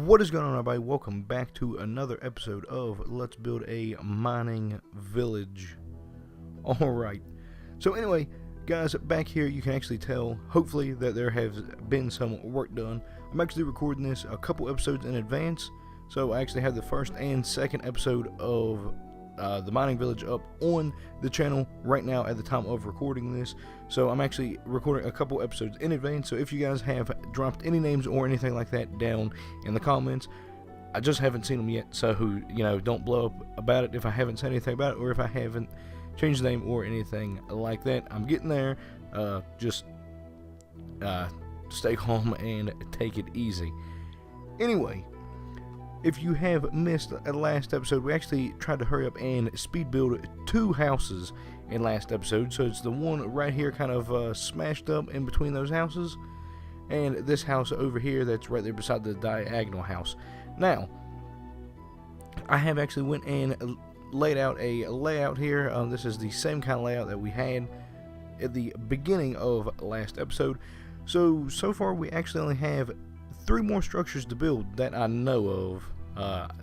What is going on, everybody? Welcome back to another episode of Let's Build a Mining Village. Alright, so anyway, guys, back here you can actually tell, hopefully, that there has been some work done. I'm actually recording this a couple episodes in advance, so I actually have the first and second episode of the mining village up on the channel right now at the time of recording this. So I'm actually recording a couple episodes in advance, so if you guys have dropped any names or anything like that down in the comments, I just haven't seen them yet, so don't blow up about it if I haven't said anything about it, or if I haven't changed the name or anything like that. I'm getting there. Just stay calm and take it easy. Anyway, if you have missed the last episode, we actually tried to hurry up and speed build 2 houses in last episode. So it's the one right here kind of smashed up in between those houses, and this house over here that's right there beside the diagonal house. Now, I have actually went and laid out a layout here. This is the same kind of layout that we had at the beginning of last episode. So far we actually only have 3 more structures to build that I know of.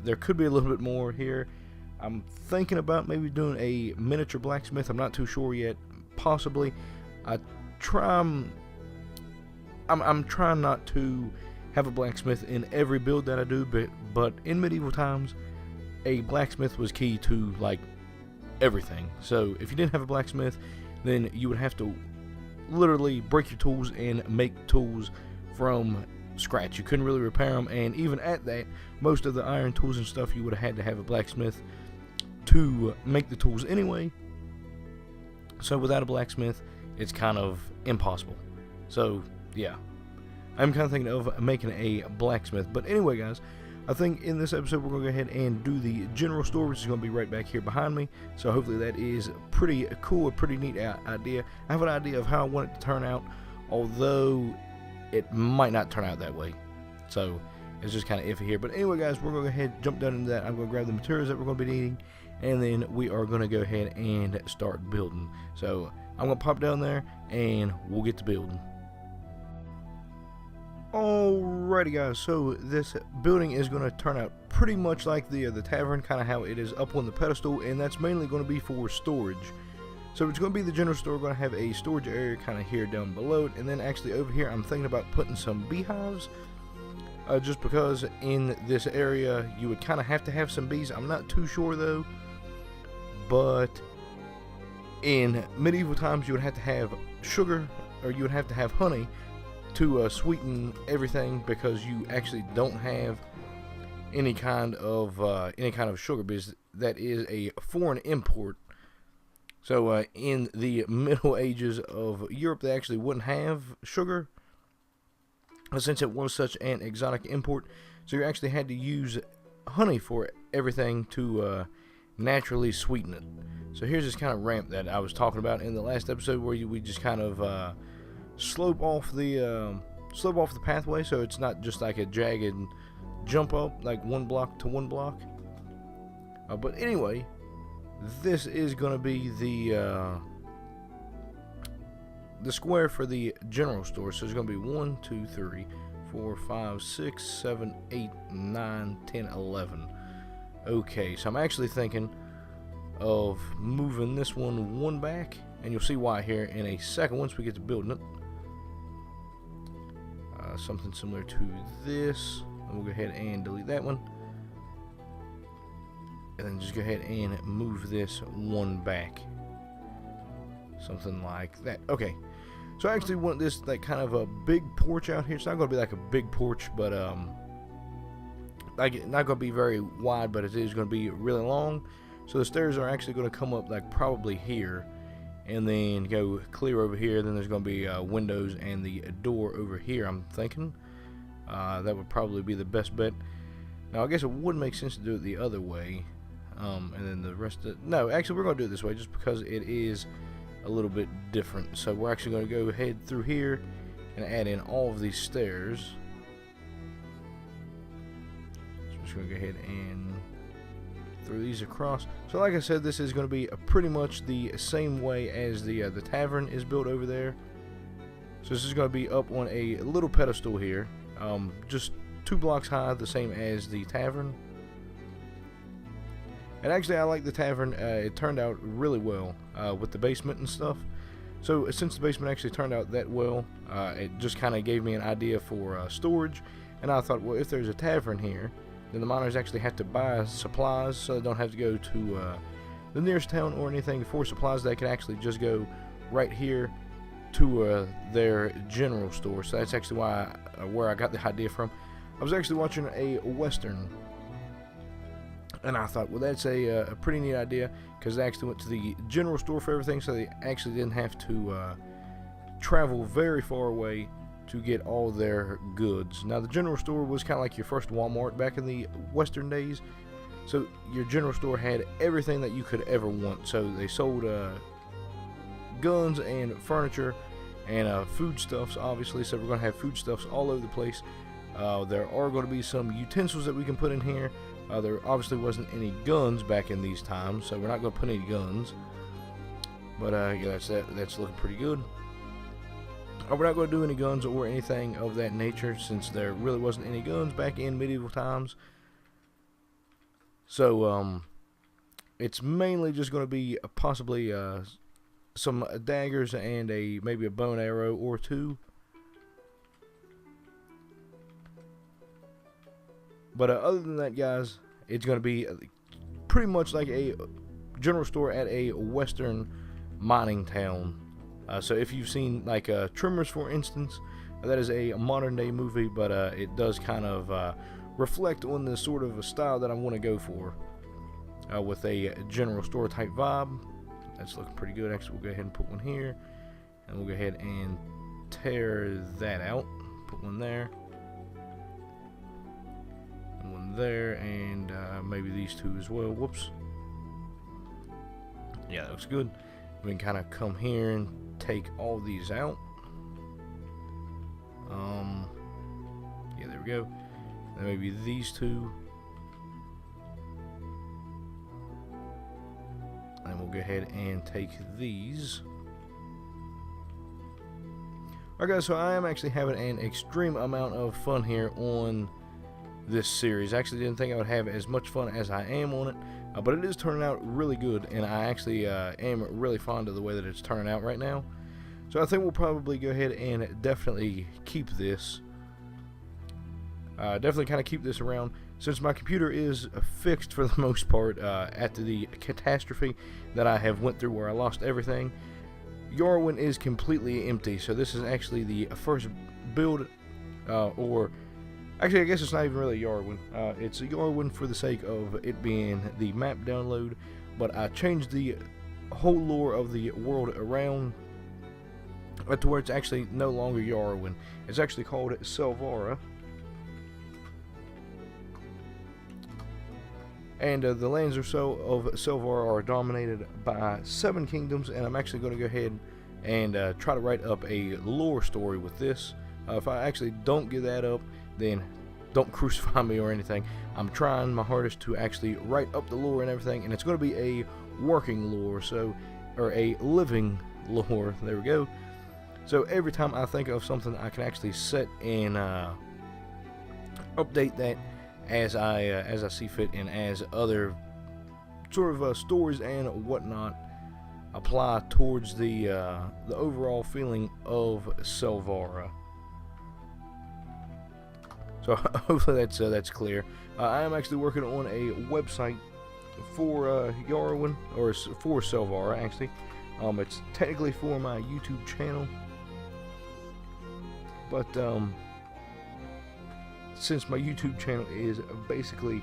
There could be a little bit more here. I'm thinking about maybe doing a miniature blacksmith. I'm not too sure yet. Possibly. I'm trying not to have a blacksmith in every build that I do, but in medieval times, a blacksmith was key to like everything. So if you didn't have a blacksmith, then you would have to literally break your tools and make tools from scratch. You couldn't really repair them, and even at that, most of the iron tools and stuff, you would have had to have a blacksmith to make the tools anyway. So without a blacksmith, it's kind of impossible. So yeah, I'm kind of thinking of making a blacksmith. But anyway, guys, I think in this episode we're going to go ahead and do the general store, which is going to be right back here behind me. So hopefully that is pretty cool, a pretty neat idea. I have an idea of how I want it to turn out, although it might not turn out that way. So it's just kind of iffy here. But anyway, guys, we're going to go ahead and jump down into that. I'm going to grab the materials that we're going to be needing, and then we are going to go ahead and start building. So I'm going to pop down there and we'll get to building. Alrighty, guys, so this building is going to turn out pretty much like the tavern, kind of how it is up on the pedestal, and that's mainly going to be for storage. So it's going to be the general store. We're going to have a storage area kind of here down below it, and then actually over here I'm thinking about putting some beehives, just because in this area you would kind of have to have some bees. I'm not too sure though, but in medieval times you would have to have sugar, or you would have to have honey to sweeten everything, because you actually don't have any kind of sugar, because that is a foreign import. So in the Middle Ages of Europe, they actually wouldn't have sugar, since it was such an exotic import. So you actually had to use honey for everything to naturally sweeten it. So here's this kind of ramp that I was talking about in the last episode, where we just kind of slope off the pathway, so it's not just like a jagged jump up like one block to one block. But anyway, this is going to be the square for the general store. So it's going to be 1, 2, 3, 4, 5, 6, 7, 8, 9, 10, 11. Okay, so I'm actually thinking of moving this one back, and you'll see why here in a second once we get to building it. Something similar to this, and we'll go ahead and delete that one, and then just go ahead and move this one back, something like that. Okay, so I actually want this like kind of a big porch out here. It's not going to be like a big porch, but like not going to be very wide, but it is going to be really long. So the stairs are actually going to come up like probably here, and then go clear over here. Then there's going to be windows and the door over here, I'm thinking. That would probably be the best bet. Now I guess it would make sense to do it the other way, and then the rest of it. No, actually we're going to do it this way just because it is a little bit different. So we're actually going to go ahead through here and add in all of these stairs. So I'm just going to go ahead and through these across. So like I said, this is going to be pretty much the same way as the tavern is built over there. So this is going to be up on a little pedestal here, just 2 blocks high, the same as the tavern. And actually, I like the tavern. It turned out really well with the basement and stuff. So since the basement actually turned out that well, it just kind of gave me an idea for storage. And I thought, well, if there's a tavern here, then the miners actually have to buy supplies, so they don't have to go to the nearest town or anything for supplies. They can actually just go right here to their general store. So that's actually why where I got the idea from. I was actually watching a Western, and I thought, well, that's a pretty neat idea, because they actually went to the general store for everything, so they actually didn't have to travel very far away to get all their goods. Now, the general store was kind of like your first Walmart back in the Western days. So your general store had everything that you could ever want. So they sold guns and furniture and foodstuffs, obviously. So we're going to have foodstuffs all over the place. There are going to be some utensils that we can put in here. There obviously wasn't any guns back in these times, so we're not going to put any guns. But yeah, that's looking pretty good. We're not going to do any guns or anything of that nature, since there really wasn't any guns back in medieval times. So it's mainly just going to be possibly some daggers and maybe a bow and arrow or two. But other than that, guys, it's going to be pretty much like a general store at a western mining town. So if you've seen like Tremors, for instance, that is a modern day movie, but it does kind of reflect on the sort of a style that I want to go for with a general store type vibe. That's looking pretty good. Actually, we'll go ahead and put one here, and we'll go ahead and tear that out. Put one there, and one there, and maybe these two as well. Whoops. Yeah, that looks good. We can kind of come here and take all these out. Yeah, there we go. And maybe these two. And we'll go ahead and take these. Alright, guys, so I am actually having an extreme amount of fun here on this series. I actually didn't think I would have as much fun as I am on it, but it is turning out really good, and I actually am really fond of the way that it's turning out right now. So I think we'll probably go ahead and definitely keep this. Definitely kind of keep this around, since my computer is fixed for the most part after the catastrophe that I have went through where I lost everything. Yarwin is completely empty, so this is actually the first build, or actually I guess it's not even really Yarwin. It's a Yarwin for the sake of it being the map download, but I changed the whole lore of the world around to where it's actually no longer Yarwin. It's actually called Selvara. And the lands of Selvara are dominated by 7 kingdoms, and I'm actually going to go ahead and try to write up a lore story with this. If I actually don't get that up, then don't crucify me or anything. I'm trying my hardest to actually write up the lore and everything, and it's going to be a working lore, or a living lore. There we go. So every time I think of something, I can actually set and update that as I see fit, and as other sort of stories and whatnot apply towards the overall feeling of Selvara. So hopefully that's clear. I am actually working on a website for Yarwin, or for Selvara actually. It's technically for my YouTube channel, but since my YouTube channel is basically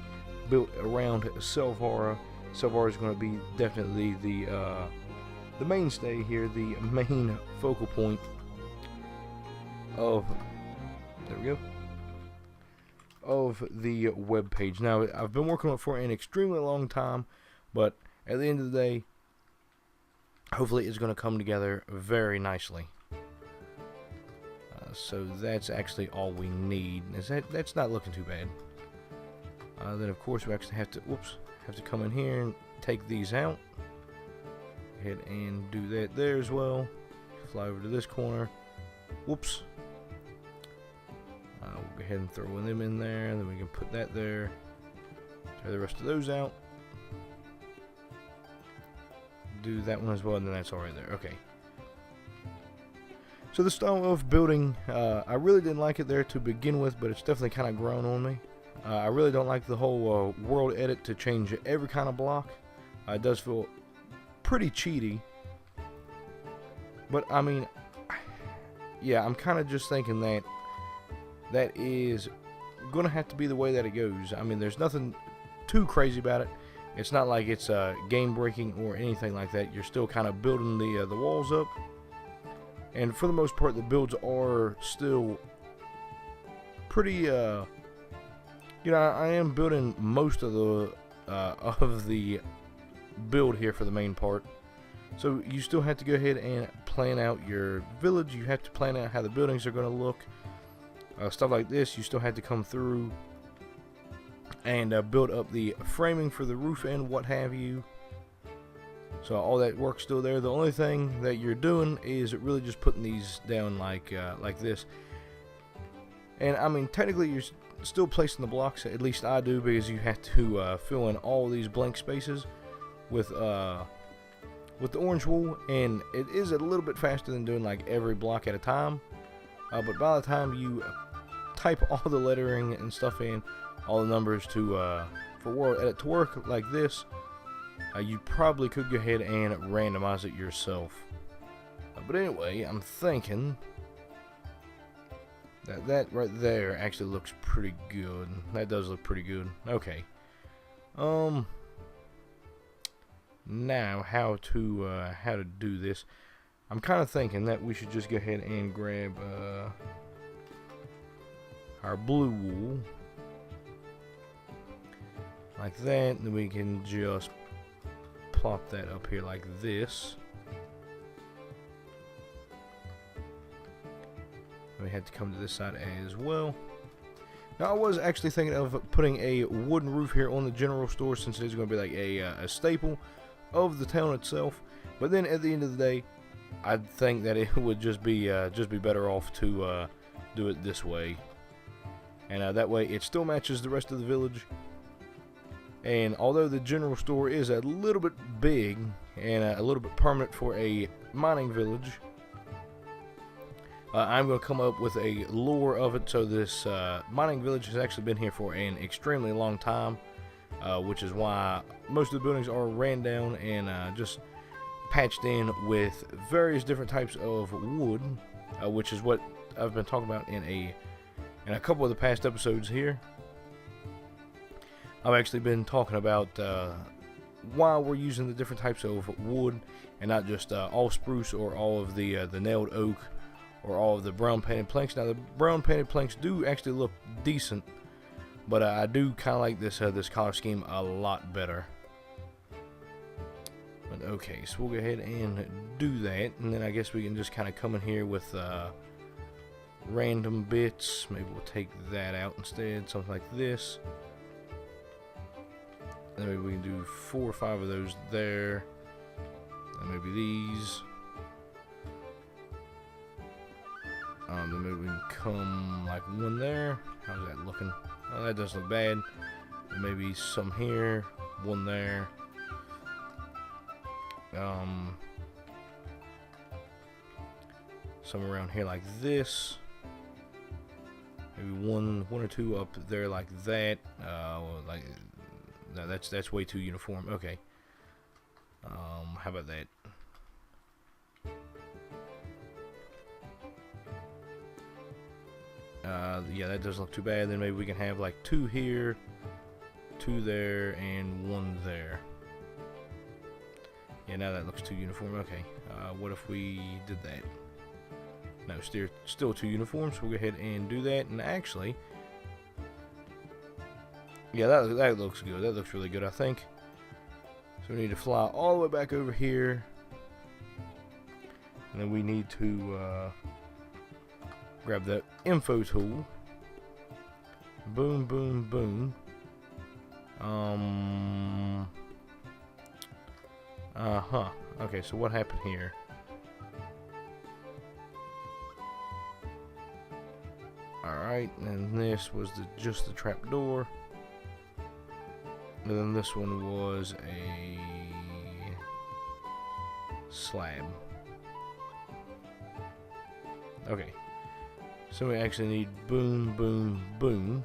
built around Selvara, Selvara is going to be definitely the mainstay here, the main focal point of, there we go, of the web page. Now, I've been working on it for an extremely long time, but at the end of the day, hopefully it's going to come together very nicely. So that's actually all we need. That's not looking too bad. Then of course we actually have to come in here and take these out. Go ahead and do that there as well. Fly over to this corner. Whoops. We'll Go ahead and throw them in there, and then we can put that there. Tear the rest of those out. Do that one as well, and then that's all right there. Okay. So the style of building, I really didn't like it there to begin with, but it's definitely kind of grown on me. I really don't like the whole world edit to change every kind of block. It does feel pretty cheaty. But, I mean, yeah, I'm kind of just thinking that that is going to have to be the way that it goes. I mean, there's nothing too crazy about it. It's not like it's game breaking or anything like that. You're still kind of building the walls up. And for the most part, the builds are still pretty, you know, I am building most of the build here for the main part. So you still have to go ahead and plan out your village. You have to plan out how the buildings are going to look. Stuff like this, you still have to come through and build up the framing for the roof and what have you. So all that work's still there. The only thing that you're doing is really just putting these down like this. And I mean, technically you're still placing the blocks, at least I do, because you have to fill in all these blank spaces with the orange wool, and it is a little bit faster than doing like every block at a time. But by the time you type all the lettering and stuff in, all the numbers to for world edit to work like this, you probably could go ahead and randomize it yourself. But anyway, I'm thinking that right there actually looks pretty good. That does look pretty good. Okay. Now how to do this? I'm kind of thinking that we should just go ahead and grab our blue wool like that, and then we can just plop that up here like this. We had to come to this side as well. Now I was actually thinking of putting a wooden roof here on the general store, since it is going to be like a staple of the town itself. But then at the end of the day, I think that it would just be better off to do it this way, and that way it still matches the rest of the village. And although the general store is a little bit big and a little bit permanent for a mining village, I'm going to come up with a lore of it. So this mining village has actually been here for an extremely long time, which is why most of the buildings are ran down and just patched in with various different types of wood, which is what I've been talking about in a couple of the past episodes here. I've actually been talking about why we're using the different types of wood and not just all spruce or all of the nailed oak or all of the brown painted planks. Now the brown painted planks do actually look decent, but I do kind of like this color scheme a lot better. But okay, so we'll go ahead and do that, and then I guess we can just kind of come in here with random bits. Maybe we'll take that out instead, something like this. And maybe we can do 4 or 5 of those there, and maybe these. Then maybe we can come like one there. How's that looking? Oh, that doesn't look bad. And maybe some here, one there. Some around here like this. Maybe one or two up there like that. Like no, that's way too uniform. Okay. How about that? Yeah, that doesn't look too bad. Then maybe we can have like 2 here, 2 there, and 1 there. Yeah, now that looks too uniform. Okay, what if we did that? No, still too uniform, so we'll go ahead and do that. And actually, yeah, that looks good. That looks really good, I think. So we need to fly all the way back over here. And then we need to grab the info tool. Boom, boom, boom. Okay, so what happened here? Alright, and this was just the trapdoor. And then this one was a slab. Okay. So we actually need boom, boom, boom.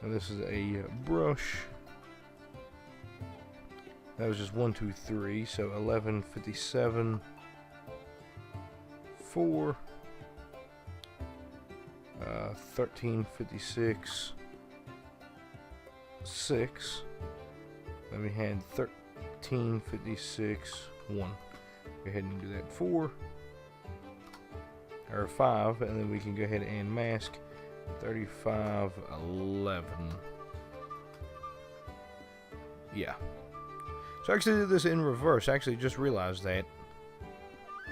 And this is a brush. That was just 1, 2, 3. So 11, 57, 4, 13, 56, 6. Then we had 13, 56, 1. Go ahead and do that 4 or 5, and then we can go ahead and mask 35, 11. Yeah. So I actually did this in reverse. I actually just realized that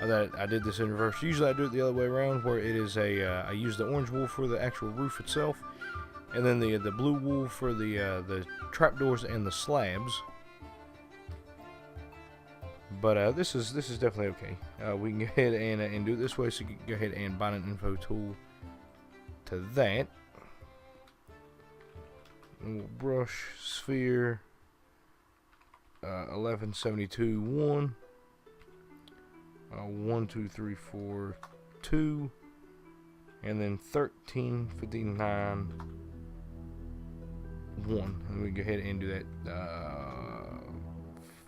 I did this in reverse. Usually I do it the other way around, where it is I use the orange wool for the actual roof itself, and then the blue wool for the trapdoors and the slabs. But this is definitely okay. We can go ahead and do it this way. So you can go ahead and bind an info tool to that. And we'll brush sphere 1172 1. 1, 2, 3, 4, 2, and then 13, 59, 1. And we go ahead and do that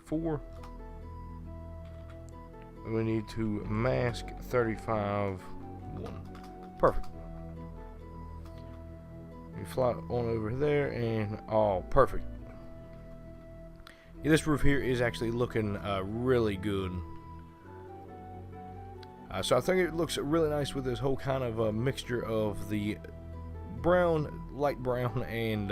4. And we need to mask 35, 1. Perfect. We fly on over there, and oh, perfect. Yeah, this roof here is actually looking really good. So I think it looks really nice with this whole kind of mixture of the brown, light brown, and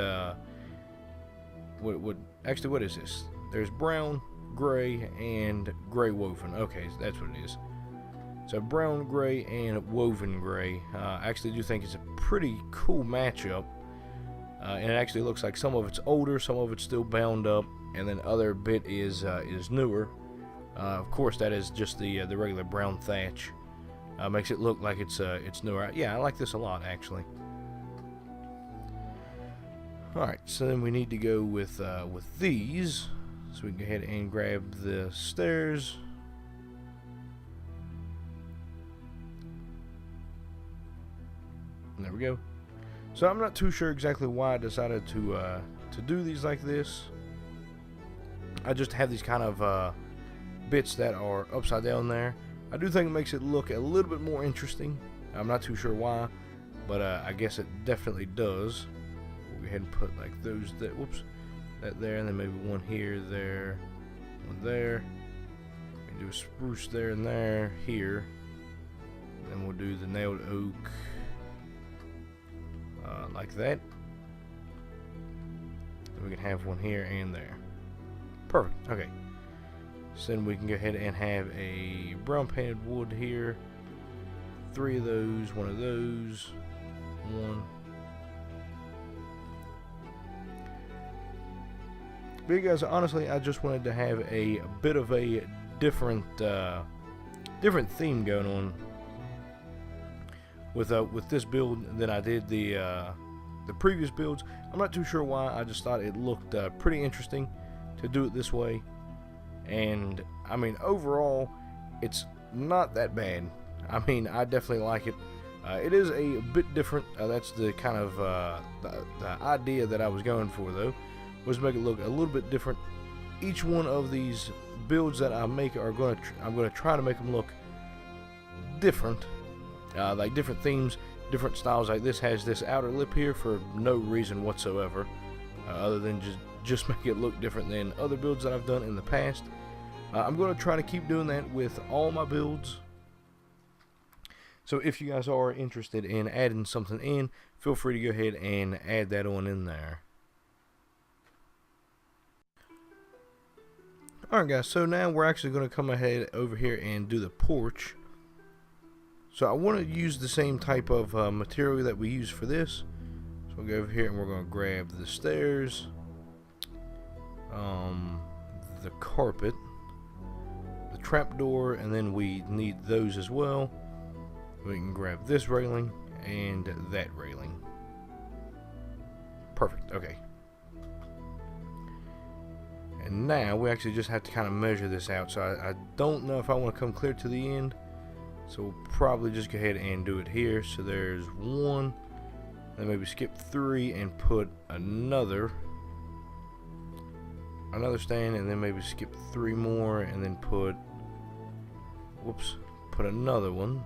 what is this? There's brown, gray, and gray woven. Okay, so that's what it is. So brown, gray, and woven gray. I actually do think it's a pretty cool matchup. And it actually looks like some of it's older, some of it's still bound up, and then other bit is newer. Of course, that is just the regular brown thatch. Makes it look like it's newer. Yeah, I like this a lot, actually. All right, so then we need to go with these. So we can go ahead and grab the stairs. And there we go. So I'm not too sure exactly why I decided to do these like this. I just have these kind of bits that are upside down there. I do think it makes it look a little bit more interesting. I'm not too sure why, but I guess it definitely does. We'll go ahead and put like those that there, and then maybe one here, there, one there. And do a spruce there and there here. And then we'll do the nailed oak like that. And we can have one here and there. Perfect. Okay. So then we can go ahead and have a brown painted wood here. 3 of those, 1 of those, 1. But you guys, honestly, I just wanted to have a bit of a different theme going on with this build than I did the previous builds. I'm not too sure why. I just thought it looked pretty interesting to do it this way. And I mean, overall, it's not that bad. I mean, I definitely like it. It is a bit different. That's the kind of the idea that I was going for, though, was make it look a little bit different. Each one of these builds that I make are I'm gonna try to make them look different, like different themes, different styles. Like this has this outer lip here for no reason whatsoever, other than just make it look different than other builds that I've done in the past. I'm going to try to keep doing that with all my builds. So if you guys are interested in adding something in, feel free to go ahead and add that on in there. Alright guys, so now we're actually going to come ahead over here and do the porch. So I want to use the same type of material that we use for this. So we'll go over here and we're going to grab the stairs, the carpet, the trapdoor, and then we need those as well. We can grab this railing and that railing. Perfect, okay. And now we actually just have to kind of measure this out. So I don't know if I want to come clear to the end. So we'll probably just go ahead and do it here. So there's 1. Then maybe skip 3 and put another stand, and then maybe skip 3 more and then put, whoops, put another one.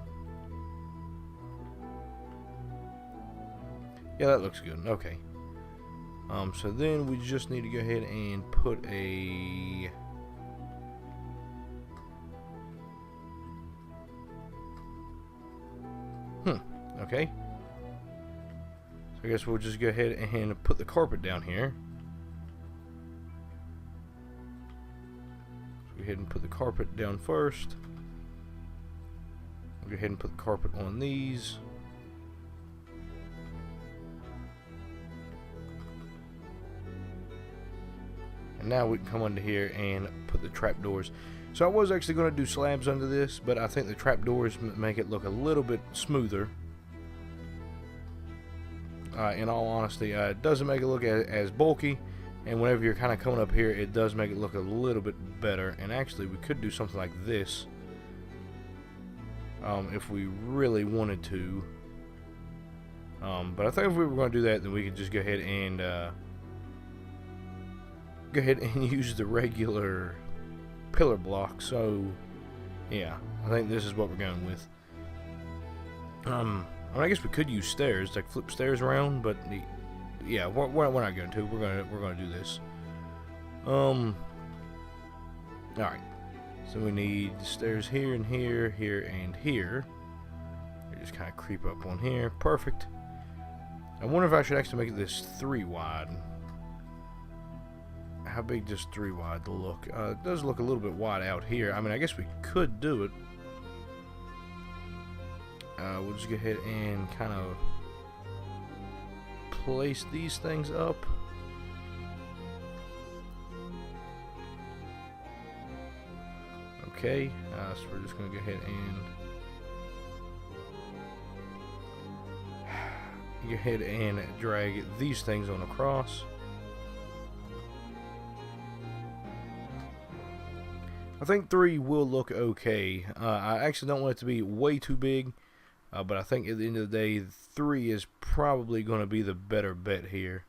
Yeah, that looks good. Okay. So then we just need to go ahead and put a okay. So I guess we'll just go ahead and put the carpet down here. So go ahead and put the carpet down first. We'll go ahead and put the carpet on these. And now we can come under here and put the trapdoors. So I was actually going to do slabs under this, but I think the trapdoors make it look a little bit smoother. In all honesty, it doesn't make it look as bulky, and whenever you're kind of coming up here, it does make it look a little bit better. And actually, we could do something like this if we really wanted to. But I think if we were going to do that, then we could just go ahead and use the regular pillar block. So yeah, I think this is what we're going with. I mean, I guess we could use stairs, like flip stairs around, but yeah, we're not going to. We're gonna do this. All right. So we need stairs here and here, here and here. They just kind of creep up on here. Perfect. I wonder if I should actually make this 3 wide. How big does 3 wide look? It does look a little bit wide out here. I mean, I guess we could do it. We'll just go ahead and kind of place these things up. Okay, so we're just going to go ahead and drag these things on across. I think 3 will look okay. I actually don't want it to be way too big, but I think at the end of the day, 3 is probably going to be the better bet here.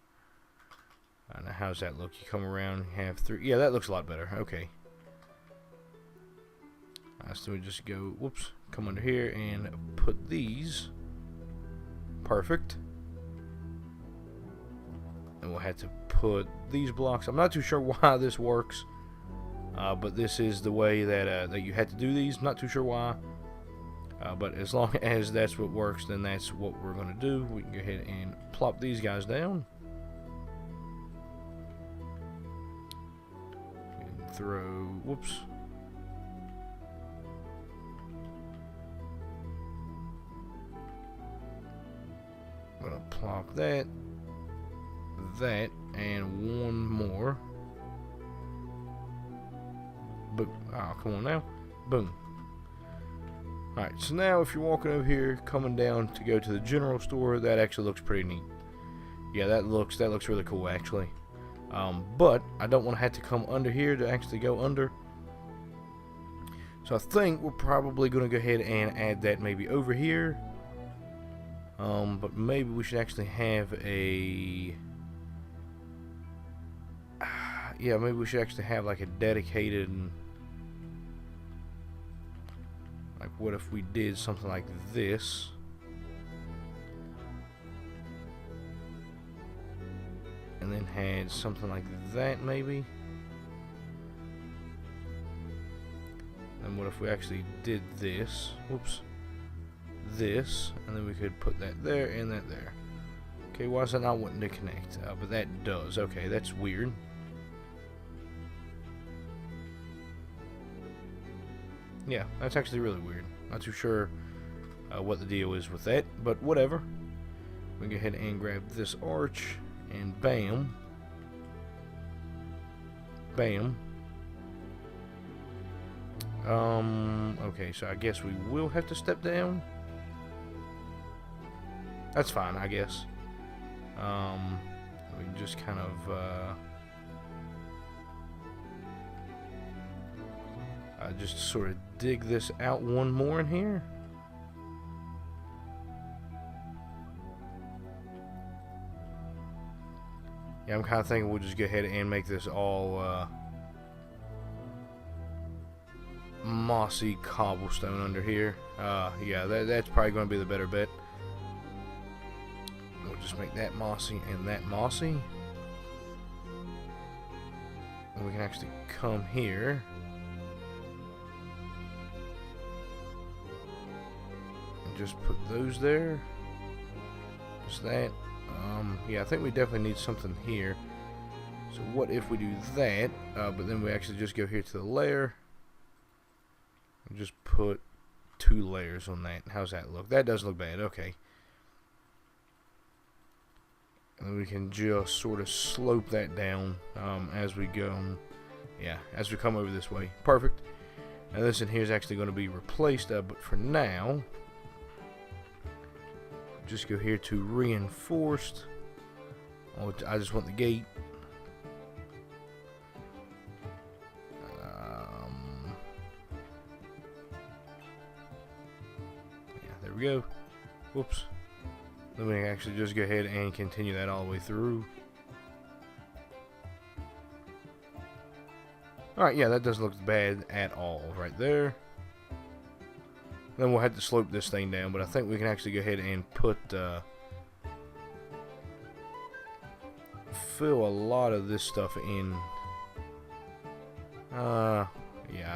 Now, how's that look? You come around, you have 3. Yeah, that looks a lot better. Okay. So we just go, whoops, come under here and put these. Perfect. And we'll have to put these blocks. I'm not too sure why this works. But this is the way that you had to do these. Not too sure why. But as long as that's what works, then that's what we're going to do. We can go ahead and plop these guys down. And throw, whoops. I'm going to plop that, and one more. Boom. Oh, come on now. Boom. Alright, so now if you're walking over here, coming down to go to the general store, that actually looks pretty neat. Yeah, that looks really cool, actually. But I don't want to have to come under here to actually go under. So I think we're probably going to go ahead and add that maybe over here. But maybe we should actually have a... yeah, maybe we should actually have like a dedicated... like, what if we did something like this? And then had something like that, maybe? And what if we actually did this? Whoops. This. And then we could put that there and that there. Okay, why is that not wanting to connect? But that does. Okay, that's weird. Yeah, that's actually really weird. Not too sure what the deal is with that, but whatever. We can go ahead and grab this arch, and bam. Bam. Okay, so I guess we will have to step down. That's fine, I guess. We can just kind of just sort of dig this out one more in here. Yeah, I'm kind of thinking we'll just go ahead and make this all mossy cobblestone under here. Yeah, that's probably going to be the better bet. We'll just make that mossy and that mossy. And we can actually come here and just put those there. Just that. Yeah, I think we definitely need something here. So what if we do that, but then we actually just go here to the layer and just put 2 layers on that. How's that look? That does look bad. Okay. And then we can just sort of slope that down as we go. Yeah, as we come over this way. Perfect. Now this in here is actually going to be replaced, but for now, just go here to reinforced. Oh, I just want the gate. Yeah, there we go. Whoops. Then we can actually just go ahead and continue that all the way through. Alright, yeah, that doesn't look bad at all right there. Then we'll have to slope this thing down, but I think we can actually go ahead and put fill a lot of this stuff in. Yeah,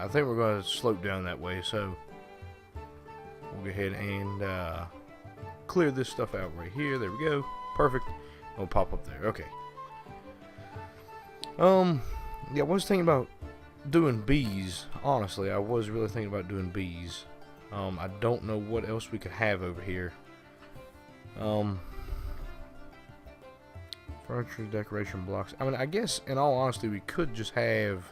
I think we're going to slope down that way, so we'll go ahead and clear this stuff out right here. There we go. Perfect. It'll pop up there. Okay. Yeah, I was thinking about doing bees. Honestly, I was really thinking about doing bees. I don't know what else we could have over here. Furniture, decoration blocks. I mean, I guess, in all honesty, we could just have...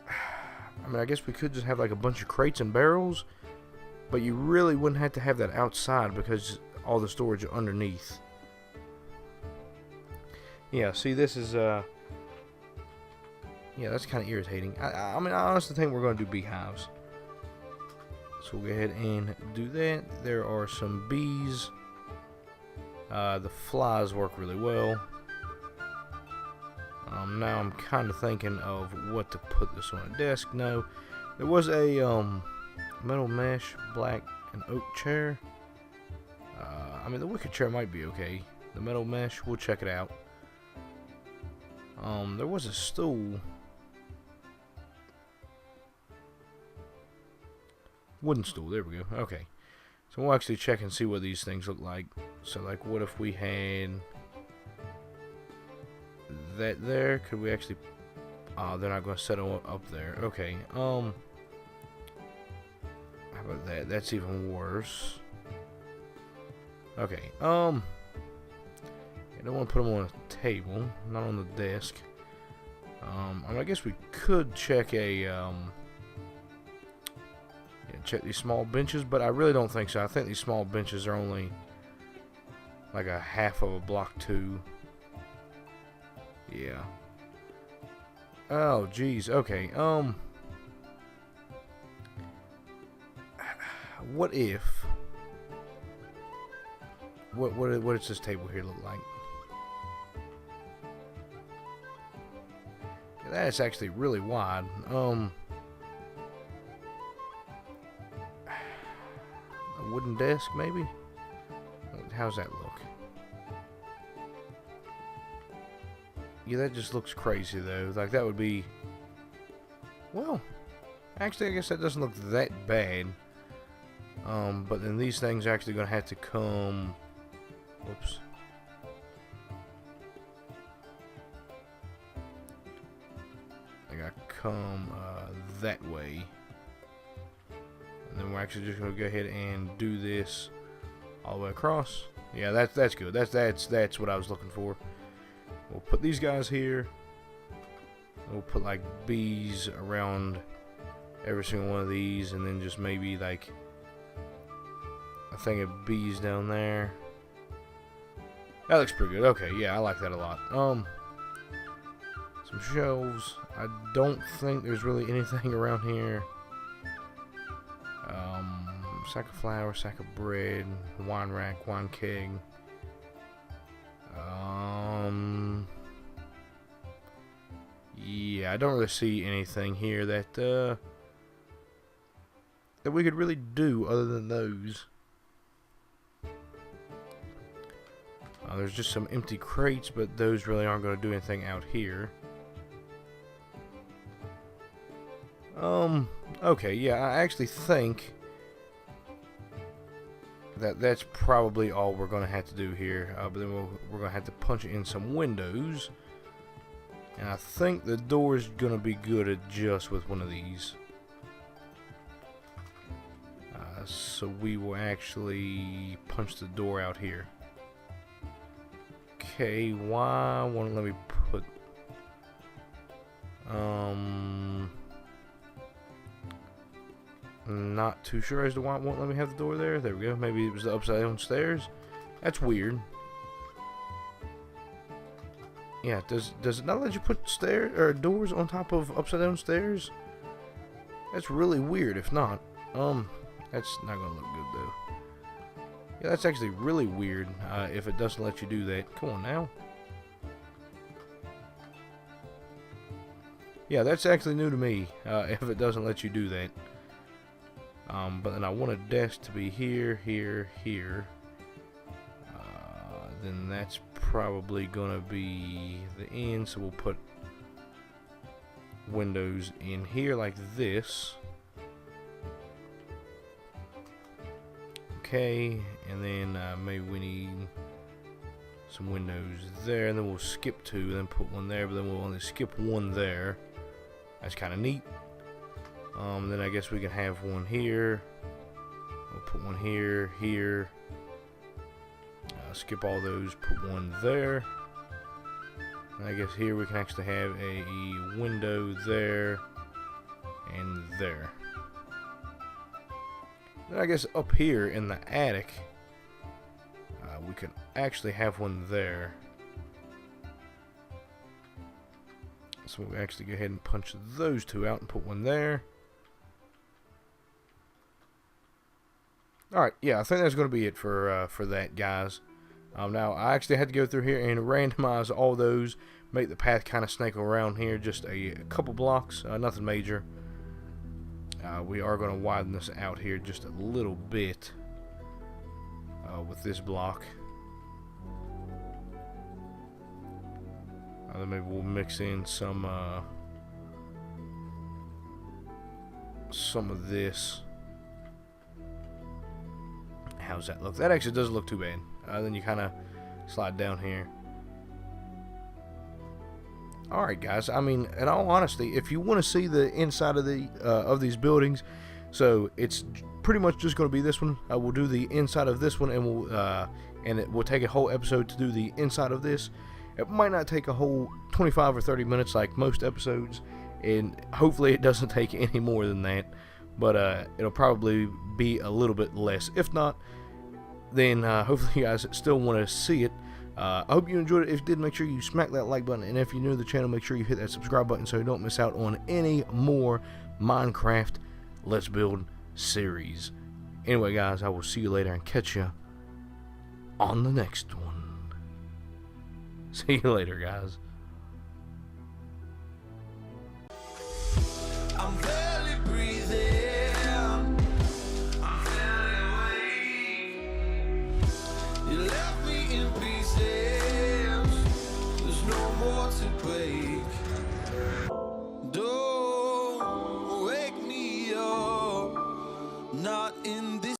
I mean, I guess we could just have like a bunch of crates and barrels, but you really wouldn't have to have that outside because all the storage are underneath. Yeah, see, this is, yeah, that's kind of irritating. I mean, I honestly think we're going to do beehives. So we'll go ahead and do that. There are some bees. The flies work really well. Now I'm kind of thinking of what to put this on a desk. No, there was a metal mesh, black, and oak chair. I mean, the wicker chair might be okay. The metal mesh, we'll check it out. There was a stool. Wooden stool, there we go. Okay. So we'll actually check and see what these things look like. So, like, what if we had that there? Could we actually... Oh, they're not going to settle up there. Okay. How about that? That's even worse. Okay. I don't want to put them on a table, not on the desk. I mean, I guess we could check a... check these small benches, but I really don't think so. I think these small benches are only like a half of a block too. Yeah. Oh, geez. Okay. What if? What does this table here look like? That's actually really wide. A wooden desk, maybe? How's that look? Yeah, that just looks crazy, though. Like, that would be... Well, actually, I guess that doesn't look that bad. But then these things are actually going to have to come... Whoops. They got to come that way. And then we're actually just going to go ahead and do this all the way across. Yeah, that's good. That's what I was looking for. We'll put these guys here. We'll put like bees around every single one of these, and then just maybe like a thing of bees down there. That looks pretty good. Okay, yeah, I like that a lot. Some shelves. I don't think there's really anything around here. Sack of flour, sack of bread, wine rack, wine keg. Yeah, I don't really see anything here that we could really do other than those. There's just some empty crates, but those really aren't going to do anything out here. Okay, yeah, I actually think that's probably all we're going to have to do here. But then we're going to have to punch in some windows. And I think the door is going to be good at just with one of these. So we will actually punch the door out here. Okay, why won't let me put... Not too sure as to why it won't let me have the door there. There we go. Maybe it was the upside down stairs. That's weird. Yeah, does it not let you put stairs or doors on top of upside down stairs? That's really weird. If not, that's not gonna look good though. Yeah, that's actually really weird. If it doesn't let you do that, come on now. Yeah, that's actually new to me. If it doesn't let you do that. But then I want a desk to be here, here, here. Then that's probably gonna be the end, so we'll put windows in here like this. Okay, and then maybe we need some windows there, and then we'll skip 2 and then put one there, but then we'll only skip 1 there. That's kind of neat. Then I guess we can have one here. We'll put one here, here. Skip all those, put one there. And I guess here we can actually have a window there and there. Then I guess up here in the attic, we can actually have one there. So we'll actually go ahead and punch those 2 out and put one there. Alright, yeah, I think that's going to be it for that, guys. Now, I actually had to go through here and randomize all those, make the path kind of snake around here, just a couple blocks, nothing major. We are going to widen this out here just a little bit with this block. Then maybe we'll mix in some of this. How's that look? That actually doesn't look too bad. Then you kind of slide down here. Alright guys, I mean, in all honesty, if you want to see the inside of these buildings, so it's pretty much just going to be this one. We'll do the inside of this one, and it will take a whole episode to do the inside of this. It might not take a whole 25 or 30 minutes like most episodes, and hopefully it doesn't take any more than that. But it'll probably be a little bit less. If not, then hopefully you guys still want to see it. I hope you enjoyed it. If you did, make sure you smack that like button. And if you're new to the channel, make sure you hit that subscribe button so you don't miss out on any more Minecraft Let's Build series. Anyway, guys, I will see you later and catch you on the next one. See you later, guys. I'm barely breathing. I'm barely awake. You left me in pieces. There's no more to play.